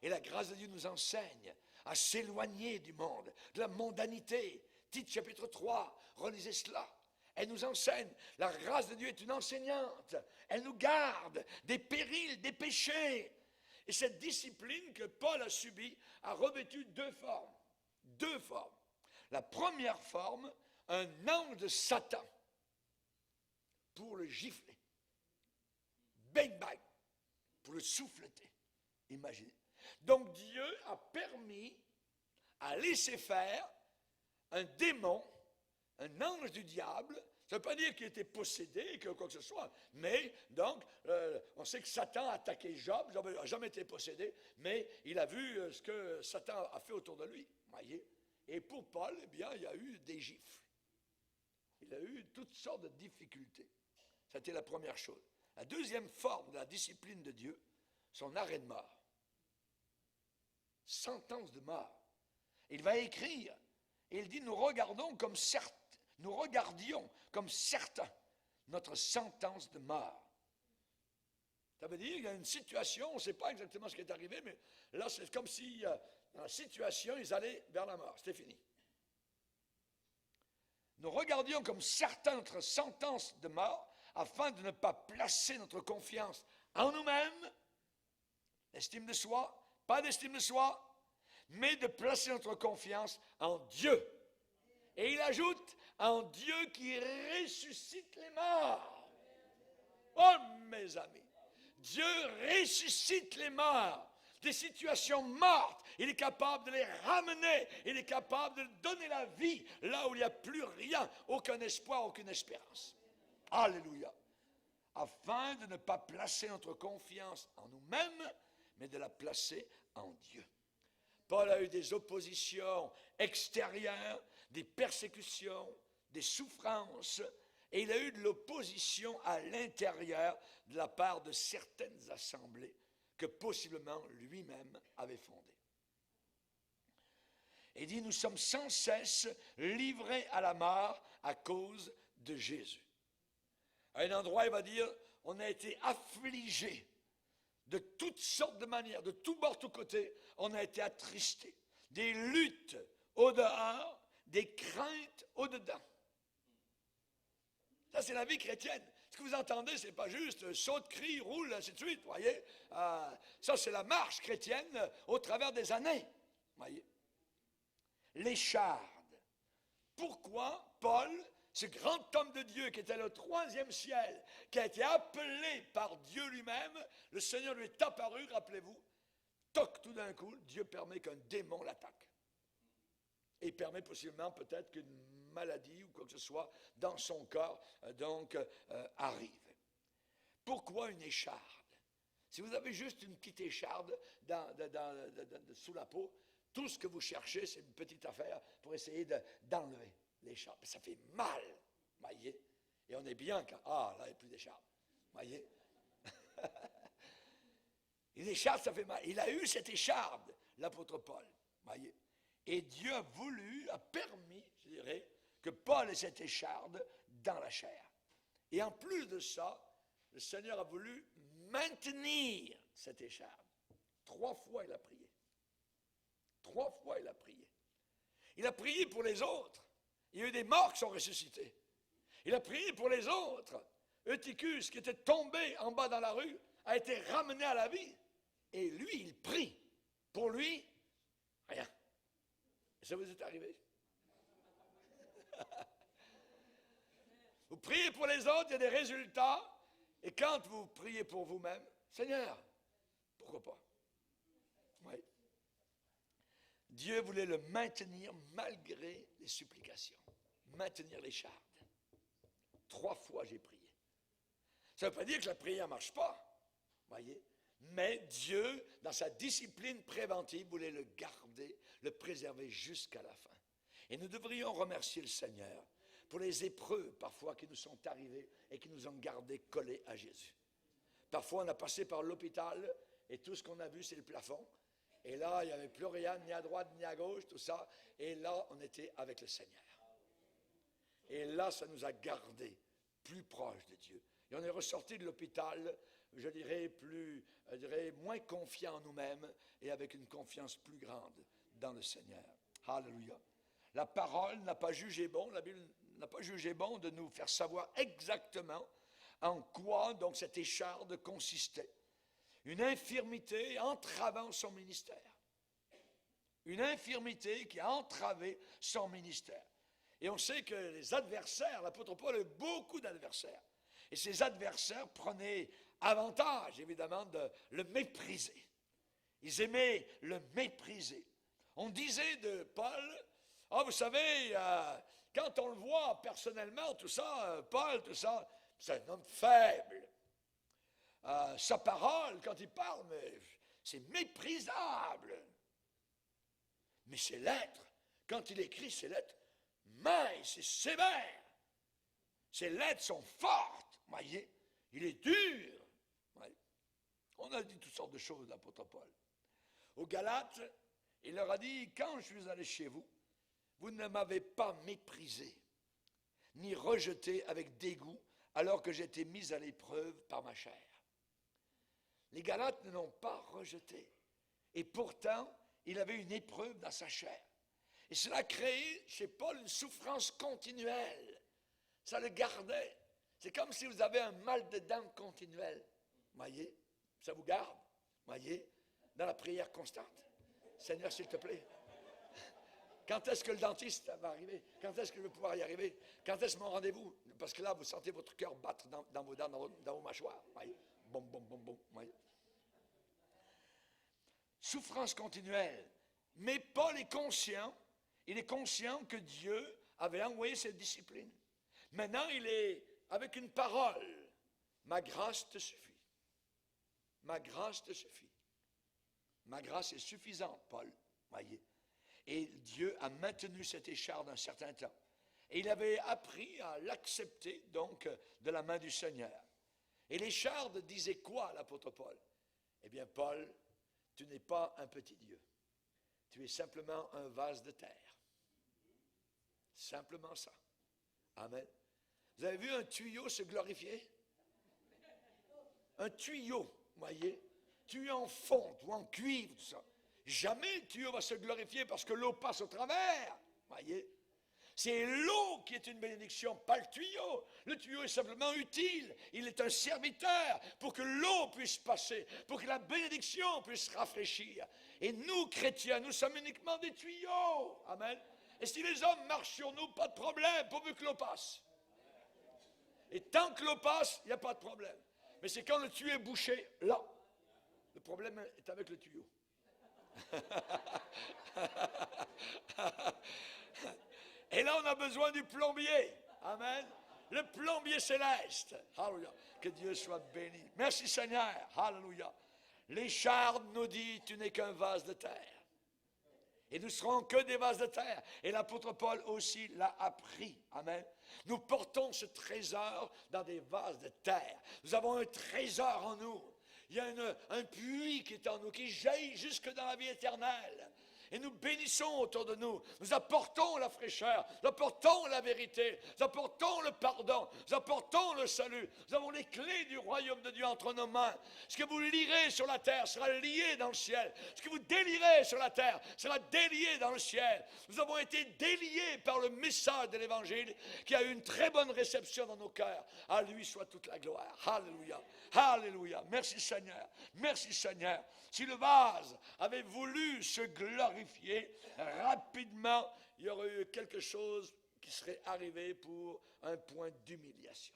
Et la grâce de Dieu nous enseigne à s'éloigner du monde, de la mondanité. Tite chapitre 3, relisez cela. Elle nous enseigne. La grâce de Dieu est une enseignante. Elle nous garde des périls, des péchés. Et cette discipline que Paul a subie a revêtu 2 formes. 2 formes. La première forme, un ange de Satan pour le gifler. Bang bang, pour le souffleter. Imaginez. Donc Dieu a permis, a laissé faire un démon, un ange du diable. Ça ne veut pas dire qu'il était possédé, que quoi que ce soit. Mais, donc, on sait que Satan a attaqué Job. Job n'a jamais été possédé, mais il a vu ce que Satan a fait autour de lui. Voyez. Et pour Paul, eh bien, il y a eu des gifles. Il a eu toutes sortes de difficultés. C'était la première chose. La deuxième forme de la discipline de Dieu, son arrêt de mort. Sentence de mort. Il va écrire, et il dit, nous regardions comme certains notre sentence de mort. Ça veut dire qu'il y a une situation, on ne sait pas exactement ce qui est arrivé, mais là c'est comme si dans la situation, ils allaient vers la mort. C'était fini. Nous regardions comme certains notre sentence de mort, afin de ne pas placer notre confiance en nous-mêmes, l'estime de soi, pas d'estime de soi, mais de placer notre confiance en Dieu. Et il ajoute, en Dieu qui ressuscite les morts. Oh mes amis, Dieu ressuscite les morts. Des situations mortes, il est capable de les ramener, il est capable de donner la vie là où il n'y a plus rien, aucun espoir, aucune espérance. Alléluia. Afin de ne pas placer notre confiance en nous-mêmes, mais de la placer en Dieu. Paul a eu des oppositions extérieures, des persécutions, des souffrances, et il a eu de l'opposition à l'intérieur de la part de certaines assemblées que possiblement lui-même avait fondées. Il dit, nous sommes sans cesse livrés à la mort à cause de Jésus. À un endroit, il va dire, on a été affligés de toutes sortes de manières, de tous bords, tous côtés, on a été attristés. Des luttes au dehors, des craintes au dedans. Ça, c'est la vie chrétienne. Ce que vous entendez, ce n'est pas juste saute, crie, roule, ainsi de suite, voyez. Ça, c'est la marche chrétienne au travers des années, voyez. L'écharde. Pourquoi Paul, ce grand homme de Dieu qui était le 3e ciel, qui a été appelé par Dieu lui-même, le Seigneur lui est apparu, rappelez-vous, toc, tout d'un coup, Dieu permet qu'un démon l'attaque. Et permet possiblement peut-être qu'une maladie ou quoi que ce soit dans son corps arrive. Pourquoi une écharde? Si vous avez juste une petite écharde sous la peau, tout ce que vous cherchez, c'est une petite affaire pour essayer d'enlever l'écharde. Ça fait mal, voyez. Et on est bien quand, là, il n'y a plus d'écharde, voyez. Une écharde, ça fait mal. Il a eu cette écharde, l'apôtre Paul, voyez. Et Dieu a permis, je dirais, que Paul ait cette écharde dans la chair. Et en plus de ça, le Seigneur a voulu maintenir cette écharde. 3 fois il a prié. 3 fois il a prié. Il a prié pour les autres. Il y a eu des morts qui sont ressuscités. Il a prié pour les autres. Eutychus, qui était tombé en bas dans la rue, a été ramené à la vie. Et lui, il prie. Pour lui, rien. Ça vous est arrivé? Vous priez pour les autres, il y a des résultats. Et quand vous priez pour vous-même, Seigneur, pourquoi pas? Oui. Dieu voulait le maintenir malgré les supplications. Maintenir l'écharde. 3 fois j'ai prié. Ça ne veut pas dire que la prière ne marche pas. Voyez? Mais Dieu, dans sa discipline préventive, voulait le garder, le préserver jusqu'à la fin. Et nous devrions remercier le Seigneur pour les épreuves parfois qui nous sont arrivées et qui nous ont gardés collés à Jésus. Parfois, on a passé par l'hôpital et tout ce qu'on a vu, c'est le plafond. Et là, il n'y avait plus rien, ni à droite, ni à gauche, tout ça. Et là, on était avec le Seigneur. Et là, ça nous a gardés plus proches de Dieu. Et on est ressorti de l'hôpital, je dirais, moins confiants en nous-mêmes et avec une confiance plus grande dans le Seigneur. Alléluia. La parole n'a pas jugé bon, la Bible n'a pas jugé bon de nous faire savoir exactement en quoi donc cette écharde consistait. Une infirmité entravant son ministère. Une infirmité qui a entravé son ministère. Et on sait que les adversaires, l'apôtre Paul a eu beaucoup d'adversaires. Et ces adversaires prenaient avantage, évidemment, de le mépriser. Ils aimaient le mépriser. On disait de Paul, vous savez, quand on le voit personnellement, tout ça, Paul, tout ça, c'est un homme faible. Sa parole, quand il parle, mais c'est méprisable. Mais ses lettres, quand il écrit ses lettres, minces et sévères. Ses lettres sont fortes, voyez. Il est dur. Voyez. On a dit toutes sortes de choses, l'apôtre Paul. Aux Galates, il leur a dit, quand je suis allé chez vous, vous ne m'avez pas méprisé, ni rejeté avec dégoût, alors que j'étais mis à l'épreuve par ma chair. Les Galates ne l'ont pas rejeté. Et pourtant, il avait une épreuve dans sa chair. Et cela a créé chez Paul une souffrance continuelle. Ça le gardait. C'est comme si vous avez un mal de dents continuel. Voyez, ça vous garde. Voyez, dans la prière constante. Seigneur, s'il te plaît. Quand est-ce que le dentiste va arriver? Quand est-ce que je vais pouvoir y arriver? Quand est-ce mon rendez-vous? Parce que là, vous sentez votre cœur battre dans vos dents, dans vos mâchoires. Voyez, boum, boum, boum, boum. Voyez. Souffrance continuelle. Mais Paul est conscient. Il est conscient que Dieu avait envoyé cette discipline. Maintenant, il est avec une parole. Ma grâce te suffit. Ma grâce te suffit. Ma grâce est suffisante, Paul. Voyez. Et Dieu a maintenu cette écharde un certain temps. Et il avait appris à l'accepter, donc, de la main du Seigneur. Et l'écharde disait quoi, l'apôtre Paul? Eh bien, Paul, tu n'es pas un petit Dieu. Tu es simplement un vase de terre. Simplement ça. Amen. Vous avez vu un tuyau se glorifier? Un tuyau, voyez, tuyau en fonte ou en cuivre, tout ça. Jamais le tuyau va se glorifier parce que l'eau passe au travers, voyez. C'est l'eau qui est une bénédiction, pas le tuyau. Le tuyau est simplement utile. Il est un serviteur pour que l'eau puisse passer, pour que la bénédiction puisse rafraîchir. Et nous, chrétiens, nous sommes uniquement des tuyaux. Amen. Et si les hommes marchent sur nous, pas de problème, pourvu que l'eau passe. Et tant que l'eau passe, il n'y a pas de problème. Mais c'est quand le tuyau est bouché, là, le problème est avec le tuyau. Et là, on a besoin du plombier. Amen. Le plombier céleste. Alléluia. Que Dieu soit béni. Merci Seigneur. Alléluia. Les charmes nous disent, tu n'es qu'un vase de terre. Et nous serons que des vases de terre. Et l'apôtre Paul aussi l'a appris. Amen. Nous portons ce trésor dans des vases de terre. Nous avons un trésor en nous. Il y a un puits qui est en nous, qui jaillit jusque dans la vie éternelle. Et nous bénissons autour de nous. Nous apportons la fraîcheur, nous apportons la vérité, nous apportons le pardon, nous apportons le salut. Nous avons les clés du royaume de Dieu entre nos mains. Ce que vous lirez sur la terre sera lié dans le ciel. Ce que vous délierez sur la terre sera délié dans le ciel. Nous avons été déliés par le message de l'Évangile qui a eu une très bonne réception dans nos cœurs. À lui soit toute la gloire. Alléluia. Alléluia. Merci Seigneur. Merci Seigneur. Si le vase avait voulu se glorifier, rapidement, il y aurait eu quelque chose qui serait arrivé pour un point d'humiliation.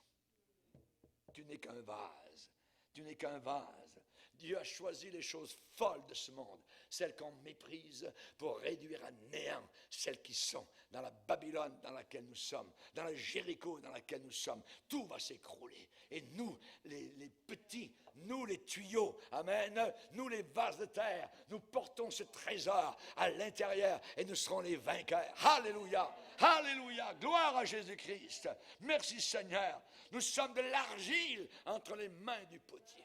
Tu n'es qu'un vase. Tu n'es qu'un vase. Dieu a choisi les choses folles de ce monde, celles qu'on méprise, pour réduire à néant celles qui sont dans la Babylone dans laquelle nous sommes, dans le Jéricho dans laquelle nous sommes. Tout va s'écrouler. Et nous, les petits, nous les tuyaux, amen, nous les vases de terre, nous portons ce trésor à l'intérieur et nous serons les vainqueurs. Alléluia, alléluia, gloire à Jésus-Christ. Merci Seigneur. Nous sommes de l'argile entre les mains du potier.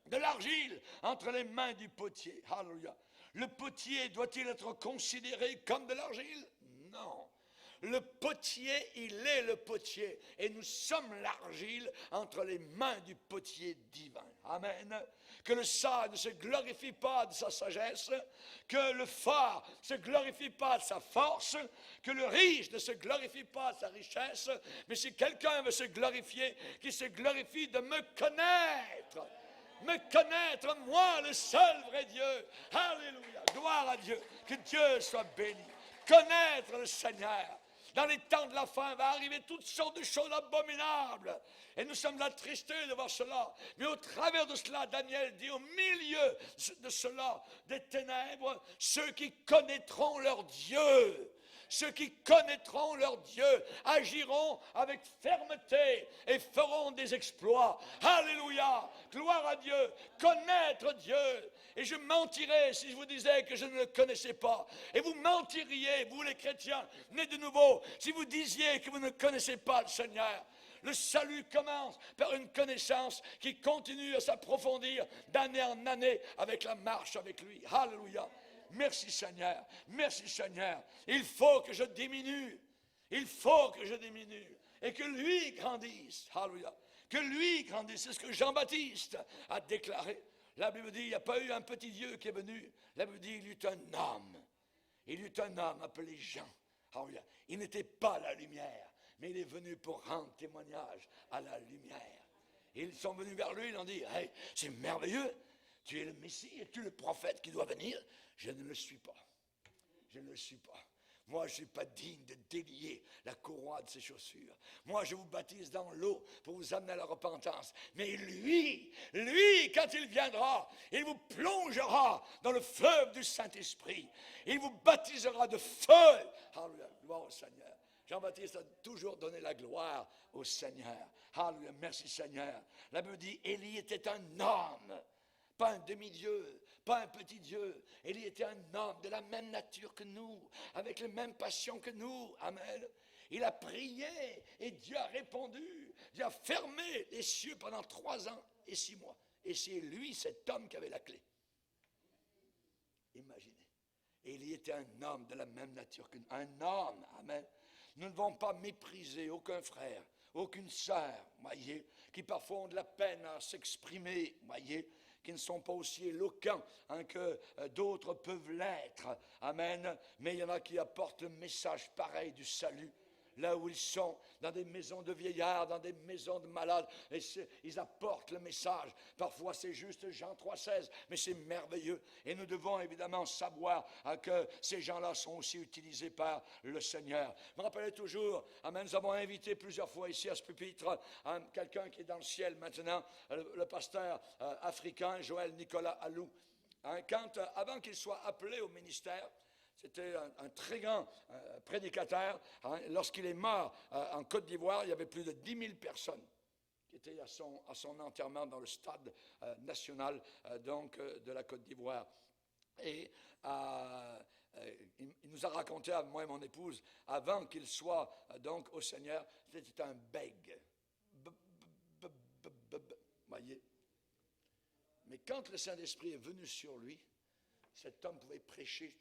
De l'argile entre les mains du potier. Alléluia. Le potier doit-il être considéré comme de l'argile? Non. Le potier, il est le potier. Et nous sommes l'argile entre les mains du potier divin. Amen. Que le sage ne se glorifie pas de sa sagesse, que le fort ne se glorifie pas de sa force, que le riche ne se glorifie pas de sa richesse, mais si quelqu'un veut se glorifier, qu'il se glorifie de me connaître. Me connaître, moi, le seul vrai Dieu. Alléluia. Gloire à Dieu. Que Dieu soit béni. Connaître le Seigneur. Dans les temps de la fin, va arriver toutes sortes de choses abominables. Et nous sommes attristés de voir cela. Mais au travers de cela, Daniel dit, au milieu de cela, des ténèbres, ceux qui connaîtront leur Dieu. Ceux qui connaîtront leur Dieu agiront avec fermeté et feront des exploits. Alléluia, gloire à Dieu, connaître Dieu. Et je mentirais si je vous disais que je ne le connaissais pas. Et vous mentiriez, vous les chrétiens, nés de nouveau, si vous disiez que vous ne connaissez pas le Seigneur. Le salut commence par une connaissance qui continue à s'approfondir d'année en année avec la marche avec lui. Alléluia. Merci Seigneur, merci Seigneur. Il faut que je diminue. Il faut que je diminue. Et que lui grandisse. Alléluia. Que lui grandisse. C'est ce que Jean-Baptiste a déclaré. La Bible dit, il n'y a pas eu un petit Dieu qui est venu. La Bible dit, il y eut un homme. Il y eut un homme appelé Jean. Alléluia. Il n'était pas la lumière, mais il est venu pour rendre témoignage à la lumière. Et ils sont venus vers lui, ils ont dit, hey, c'est merveilleux. Tu es le Messie, es-tu le prophète qui doit venir? Je ne le suis pas. Je ne le suis pas. Moi, je ne suis pas digne de délier la courroie de ses chaussures. Moi, je vous baptise dans l'eau pour vous amener à la repentance. Mais lui, quand il viendra, il vous plongera dans le fleuve du Saint-Esprit. Il vous baptisera de feu. Alléluia, gloire au Seigneur. Jean-Baptiste a toujours donné la gloire au Seigneur. Alléluia, merci Seigneur. La Bible dit, Élie était un homme. Pas un demi-dieu, pas un petit Dieu. Élie était un homme de la même nature que nous, avec les mêmes passions que nous. Amen. Il a prié et Dieu a répondu. Dieu a fermé les cieux pendant 3 ans et 6 mois. Et c'est lui, cet homme, qui avait la clé. Imaginez. Élie était un homme de la même nature que nous. Un homme. Amen. Nous ne devons pas mépriser aucun frère, aucune sœur, voyez, qui parfois ont de la peine à s'exprimer, voyez, qui ne sont pas aussi éloquents que d'autres peuvent l'être. Amen. Mais il y en a qui apportent le message pareil du salut. Là où ils sont, dans des maisons de vieillards, dans des maisons de malades, et ils apportent le message. Parfois c'est juste Jean 3,16, mais c'est merveilleux. Et nous devons évidemment savoir que ces gens-là sont aussi utilisés par le Seigneur. Je me rappelle toujours, amen, nous avons invité plusieurs fois ici à ce pupitre quelqu'un qui est dans le ciel maintenant, le pasteur africain Joël Nicolas Alou. Avant qu'il soit appelé au ministère, c'était un très grand prédicateur. Lorsqu'il est mort en Côte d'Ivoire, il y avait plus de 10 000 personnes qui étaient à son enterrement dans le stade national de la Côte d'Ivoire. Et il nous a raconté, à moi et mon épouse, avant qu'il soit donc au Seigneur, c'était un bègue. Voyez. Mais quand le Saint-Esprit est venu sur lui, cet homme pouvait prêcher.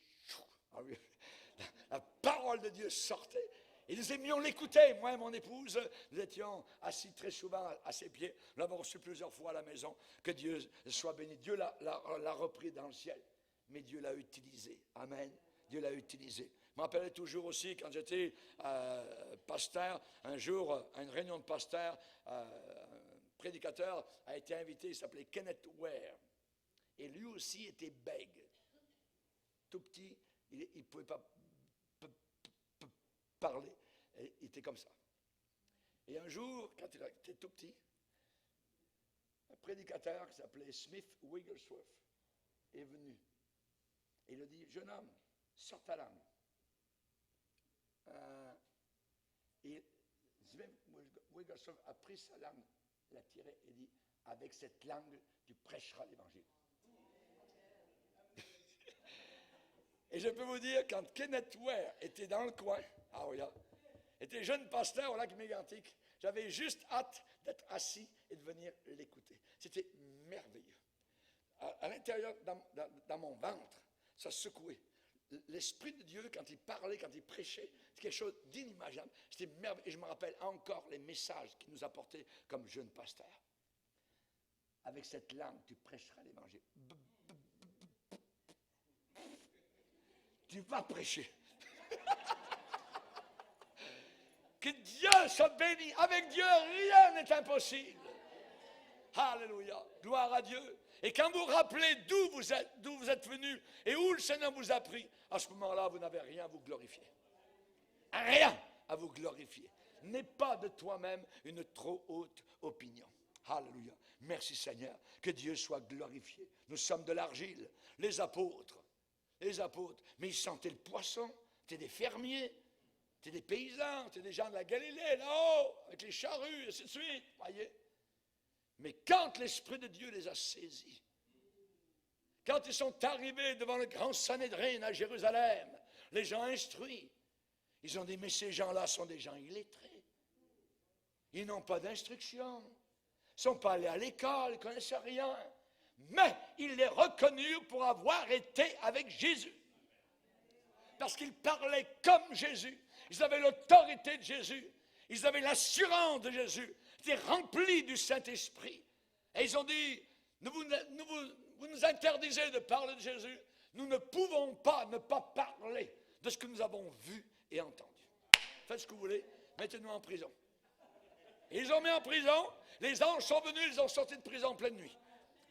La parole de Dieu sortait. Et nous aimions l'écouter. Moi et mon épouse, nous étions assis très souvent à ses pieds. Nous l'avons reçu plusieurs fois à la maison. Que Dieu soit béni. Dieu l'a repris dans le ciel. Mais Dieu l'a utilisé. Amen. Dieu l'a utilisé. Je me rappelle toujours aussi, quand j'étais pasteur, un jour, à une réunion de pasteurs, un prédicateur a été invité. Il s'appelait Kenneth Ware. Et lui aussi était bègue. Tout petit, il ne pouvait pas parler. Et il était comme ça. Et un jour, quand il était tout petit, un prédicateur qui s'appelait Smith Wigglesworth est venu. Et il a dit, jeune homme, sors ta langue. Et Smith Wigglesworth a pris sa langue, l'a tirée et dit, avec cette langue, tu prêcheras l'évangile. Et je peux vous dire, quand Kenneth Ware était dans le coin, était jeune pasteur au lac Mégantic, j'avais juste hâte d'être assis et de venir l'écouter. C'était merveilleux. À l'intérieur, dans mon ventre, ça secouait. L'Esprit de Dieu, quand il parlait, quand il prêchait, c'est quelque chose d'inimaginable. C'était merveilleux. Et je me rappelle encore les messages qu'il nous apportait comme jeune pasteur. Avec cette langue, tu prêcheras l'évangile. Tu vas prêcher. Que Dieu soit béni. Avec Dieu, rien n'est impossible. Alléluia. Gloire à Dieu. Et quand vous rappelez d'où vous êtes venu et où le Seigneur vous a pris, à ce moment-là, vous n'avez rien à vous glorifier. Rien à vous glorifier. N'aie pas de toi-même une trop haute opinion. Alléluia. Merci Seigneur. Que Dieu soit glorifié. Nous sommes de l'argile. Les apôtres, mais ils sentaient le poisson. C'était des fermiers, c'était des paysans, c'était des gens de la Galilée, là-haut, avec les charrues, et ainsi de suite, voyez. Mais quand l'Esprit de Dieu les a saisis, quand ils sont arrivés devant le grand Sanhédrin à Jérusalem, les gens instruits, ils ont dit, mais ces gens-là sont des gens illettrés. Ils n'ont pas d'instruction. Ils ne sont pas allés à l'école, ils ne connaissent rien. Mais ils les reconnurent pour avoir été avec Jésus. Parce qu'ils parlaient comme Jésus. Ils avaient l'autorité de Jésus. Ils avaient l'assurance de Jésus. Ils étaient remplis du Saint-Esprit. Et ils ont dit, vous nous interdisez de parler de Jésus. Nous ne pouvons pas ne pas parler de ce que nous avons vu et entendu. Faites ce que vous voulez, mettez-nous en prison. Et ils ont mis en prison. Les anges sont venus, ils ont sorti de prison en pleine nuit.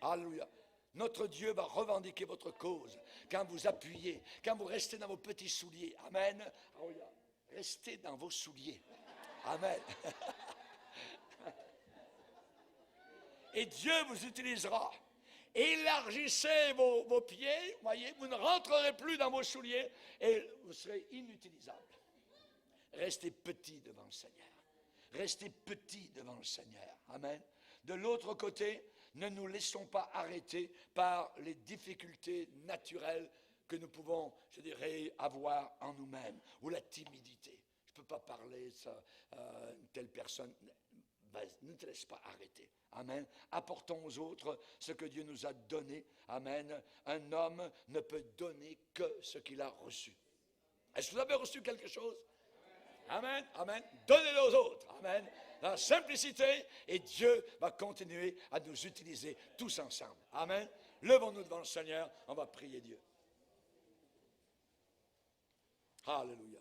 Alléluia. Notre Dieu va revendiquer votre cause quand vous appuyez, quand vous restez dans vos petits souliers. Amen. Alléluia. Restez dans vos souliers. Amen. Et Dieu vous utilisera. Élargissez vos pieds, voyez, vous ne rentrerez plus dans vos souliers et vous serez inutilisable. Restez petit devant le Seigneur. Restez petit devant le Seigneur. Amen. De l'autre côté, ne nous laissons pas arrêter par les difficultés naturelles que nous pouvons, je dirais, avoir en nous-mêmes, ou la timidité. Je ne peux pas parler de ça, une telle personne. Ne te laisse pas arrêter. Amen. Apportons aux autres ce que Dieu nous a donné. Amen. Un homme ne peut donner que ce qu'il a reçu. Est-ce que vous avez reçu quelque chose? Amen. Amen. Donnez-le aux autres. Amen. Dans la simplicité, et Dieu va continuer à nous utiliser tous ensemble. Amen. Levons-nous devant le Seigneur, on va prier Dieu. Alléluia.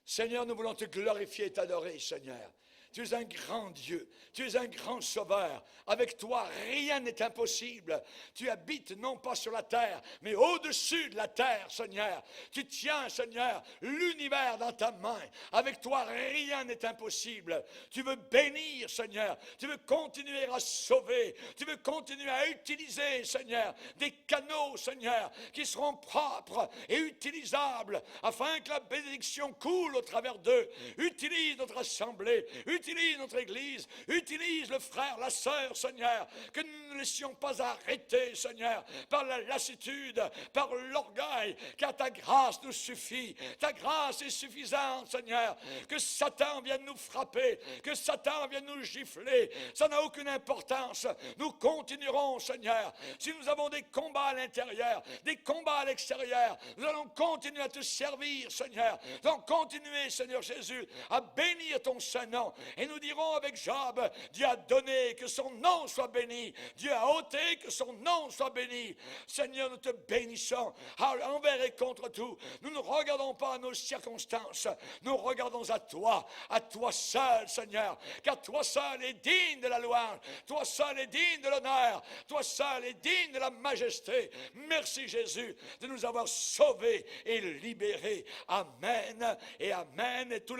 Seigneur, nous voulons te glorifier et t'adorer, Seigneur. Tu es un grand Dieu, tu es un grand sauveur. Avec toi, rien n'est impossible. Tu habites non pas sur la terre, mais au-dessus de la terre, Seigneur. Tu tiens, Seigneur, l'univers dans ta main. Avec toi, rien n'est impossible. Tu veux bénir, Seigneur. Tu veux continuer à sauver. Tu veux continuer à utiliser, Seigneur, des canaux, Seigneur, qui seront propres et utilisables, afin que la bénédiction coule au travers d'eux. Utilise notre assemblée. Utilise notre Église, utilise le frère, la sœur, Seigneur, que nous ne laissions pas arrêter, Seigneur, par la lassitude, par l'orgueil, car ta grâce nous suffit. Ta grâce est suffisante, Seigneur. Que Satan vienne nous frapper, que Satan vienne nous gifler, ça n'a aucune importance. Nous continuerons, Seigneur. Si nous avons des combats à l'intérieur, des combats à l'extérieur, nous allons continuer à te servir, Seigneur. Nous allons continuer, Seigneur Jésus, à bénir ton Saint-Nom. Et nous dirons avec Job, Dieu a donné, que son nom soit béni. Dieu a ôté, que son nom soit béni. Seigneur, nous te bénissons envers et contre tout. Nous ne regardons pas à nos circonstances. Nous regardons à toi seul, Seigneur. Car toi seul est digne de la louange. Toi seul est digne de l'honneur. Toi seul est digne de la majesté. Merci Jésus de nous avoir sauvés et libérés. Amen et amen. Et tous les